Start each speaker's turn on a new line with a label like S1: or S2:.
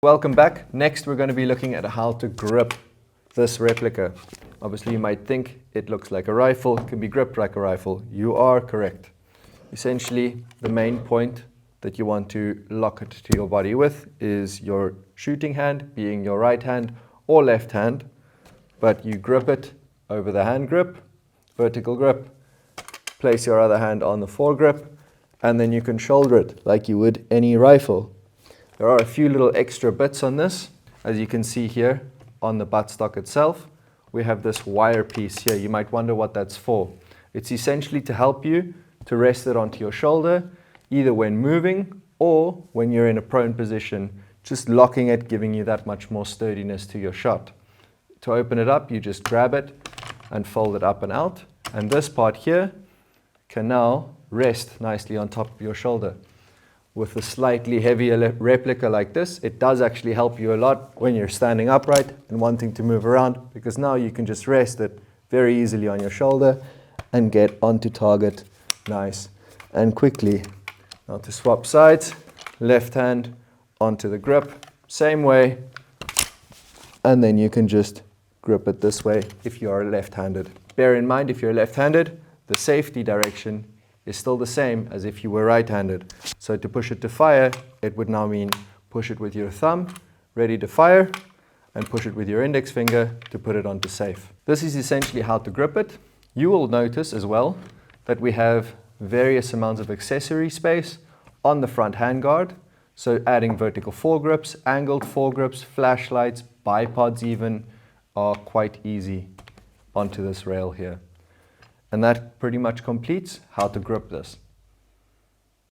S1: Welcome back. Next we're going to be looking at how to grip this replica. Obviously you might think it looks like a rifle, it can be gripped like a rifle. You are correct. Essentially the main point that you want to lock it to your body with is your shooting hand, being your right hand or left hand, but you grip it over the hand grip, vertical grip, place your other hand on the foregrip, and then you can shoulder it like you would any rifle. There are a few little extra bits on this. As you can see here on the buttstock itself, we have this wire piece here. You might wonder what that's for. It's essentially to help you to rest it onto your shoulder, either when moving or when you're in a prone position, just locking it, giving you that much more sturdiness to your shot. To open it up, you just grab it and fold it up and out. And this part here can now rest nicely on top of your shoulder. With a slightly heavier replica like this, it does actually help you a lot when you're standing upright and wanting to move around, because now you can just rest it very easily on your shoulder and get onto target nice and quickly. Now to swap sides, left hand onto the grip, same way, and then you can just grip it this way if you are left-handed. Bear in mind, if you're left-handed, the safety direction is still the same as if you were right-handed. So to push it to fire, it would now mean push it with your thumb, ready to fire, and push it with your index finger to put it onto safe. This is essentially how to grip it. You will notice as well that we have various amounts of accessory space on the front handguard. So adding vertical foregrips, angled foregrips, flashlights, bipods even are quite easy onto this rail here. And that pretty much completes how to grip this.